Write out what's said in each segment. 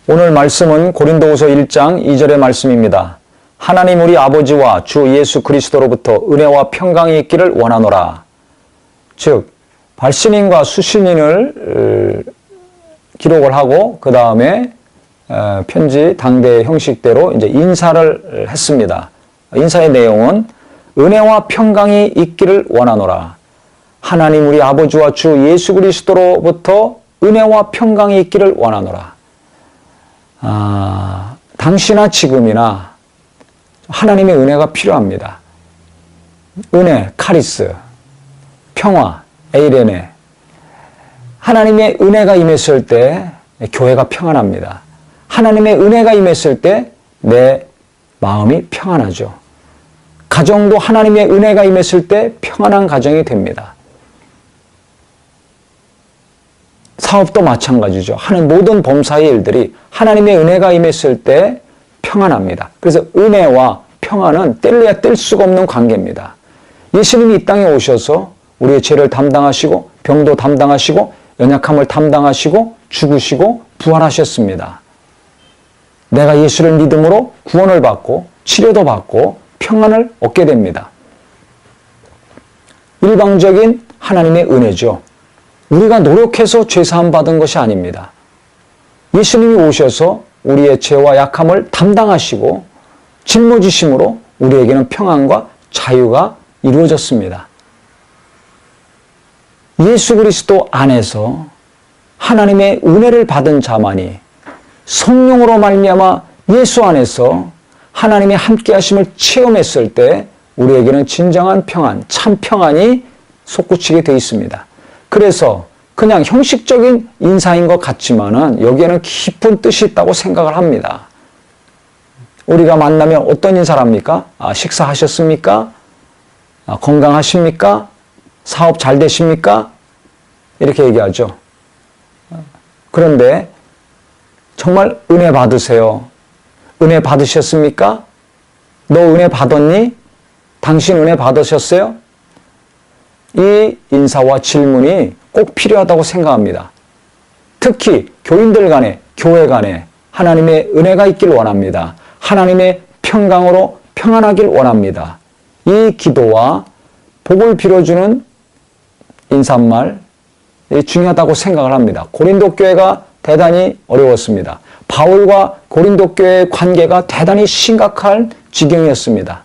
오늘 말씀은 고린도후서 1장 2절의 말씀입니다. 하나님 우리 아버지와 주 예수 그리스도로부터 은혜와 평강이 있기를 원하노라. 즉 발신인과 수신인을 기록을 하고 그 다음에 편지 당대 형식대로 이제 인사를 했습니다. 인사의 내용은 은혜와 평강이 있기를 원하노라. 하나님 우리 아버지와 주 예수 그리스도로부터 은혜와 평강이 있기를 원하노라. 당시나 지금이나 하나님의 은혜가 필요합니다. 은혜, 카리스, 평화, 에이레네. 하나님의 은혜가 임했을 때 교회가 평안합니다. 하나님의 은혜가 임했을 때 내 마음이 평안하죠. 가정도 하나님의 은혜가 임했을 때 평안한 가정이 됩니다. 사업도 마찬가지죠. 하는 모든 범사의 일들이 하나님의 은혜가 임했을 때 평안합니다. 그래서 은혜와 평안은 뗄래야 뗄 수가 없는 관계입니다. 예수님이 이 땅에 오셔서 우리의 죄를 담당하시고 병도 담당하시고 연약함을 담당하시고 죽으시고 부활하셨습니다. 내가 예수를 믿음으로 구원을 받고 치료도 받고 평안을 얻게 됩니다. 일방적인 하나님의 은혜죠. 우리가 노력해서 죄사함 받은 것이 아닙니다. 예수님이 오셔서 우리의 죄와 약함을 담당하시고 짊어지심으로 우리에게는 평안과 자유가 이루어졌습니다. 예수 그리스도 안에서 하나님의 은혜를 받은 자만이 성령으로 말미암아 예수 안에서 하나님의 함께하심을 체험했을 때 우리에게는 진정한 평안, 참 평안이 솟구치게 되어 있습니다. 그래서 그냥 형식적인 인사인 것 같지만은 여기에는 깊은 뜻이 있다고 생각을 합니다. 우리가 만나면 어떤 인사를 합니까? 식사하셨습니까? 건강하십니까? 사업 잘 되십니까? 이렇게 얘기하죠. 그런데 정말 은혜 받으세요. 은혜 받으셨습니까? 너 은혜 받았니? 당신 은혜 받으셨어요? 이 인사와 질문이 꼭 필요하다고 생각합니다. 특히 교인들 간에, 교회 간에 하나님의 은혜가 있길 원합니다. 하나님의 평강으로 평안하길 원합니다. 이 기도와 복을 빌어주는 인사말 중요하다고 생각을 합니다. 고린도 교회가 대단히 어려웠습니다. 바울과 고린도 교회의 관계가 대단히 심각한 지경이었습니다.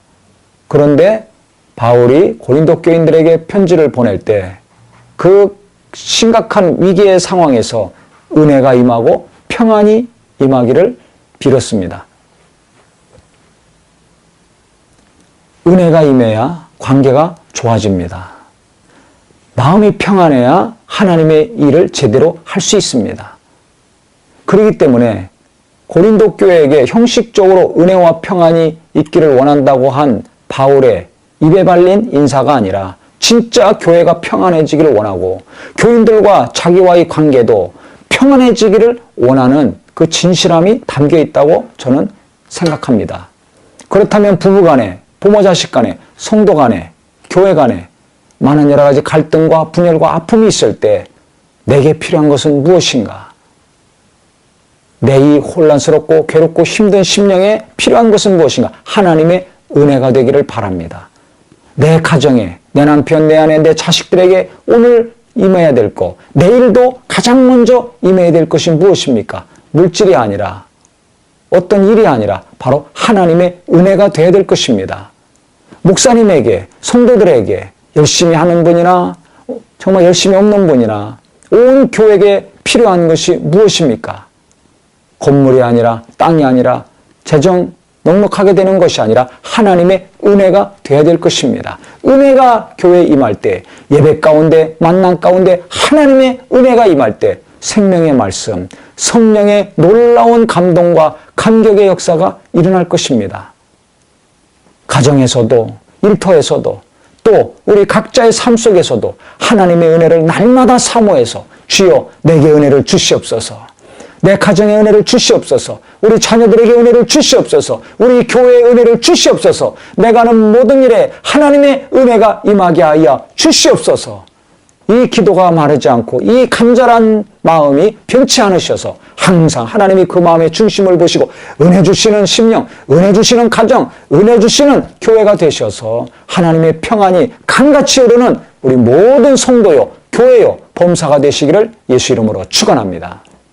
그런데 바울이 고린도 교인들에게 편지를 보낼 때 그 심각한 위기의 상황에서 은혜가 임하고 평안이 임하기를 빌었습니다. 은혜가 임해야 관계가 좋아집니다. 마음이 평안해야 하나님의 일을 제대로 할 수 있습니다. 그렇기 때문에 고린도 교회에게 형식적으로 은혜와 평안이 있기를 원한다고 한 바울의 입에 발린 인사가 아니라 진짜 교회가 평안해지기를 원하고 교인들과 자기와의 관계도 평안해지기를 원하는 그 진실함이 담겨 있다고 저는 생각합니다. 그렇다면 부부 간에, 부모 자식 간에, 성도 간에, 교회 간에 많은 여러 가지 갈등과 분열과 아픔이 있을 때 내게 필요한 것은 무엇인가? 내 이 혼란스럽고 괴롭고 힘든 심령에 필요한 것은 무엇인가? 하나님의 은혜가 되기를 바랍니다. 내 가정에, 내 남편, 내 아내, 내 자식들에게 오늘 임해야 될 것, 내일도 가장 먼저 임해야 될 것이 무엇입니까? 물질이 아니라, 어떤 일이 아니라 바로 하나님의 은혜가 되어야 될 것입니다. 목사님에게, 성도들에게 열심히 하는 분이나 정말 열심히 없는 분이나 온 교회에 필요한 것이 무엇입니까? 건물이 아니라, 땅이 아니라, 재정 넉넉하게 되는 것이 아니라 하나님의 은혜가 되어야 될 것입니다. 은혜가 교회에 임할 때, 예배 가운데, 만남 가운데 하나님의 은혜가 임할 때 생명의 말씀, 성령의 놀라운 감동과 감격의 역사가 일어날 것입니다. 가정에서도, 일터에서도, 또 우리 각자의 삶 속에서도 하나님의 은혜를 날마다 사모해서 주여 내게 은혜를 주시옵소서. 내 가정에 은혜를 주시옵소서. 우리 자녀들에게 은혜를 주시옵소서. 우리 교회에 은혜를 주시옵소서. 내가 하는 모든 일에 하나님의 은혜가 임하게 하여 주시옵소서. 이 기도가 마르지 않고 이 간절한 마음이 변치 않으셔서 항상 하나님이 그 마음의 중심을 보시고 은혜 주시는 심령, 은혜 주시는 가정, 은혜 주시는 교회가 되셔서 하나님의 평안이 강같이 흐르는 우리 모든 성도요, 교회요, 범사가 되시기를 예수 이름으로 축원합니다.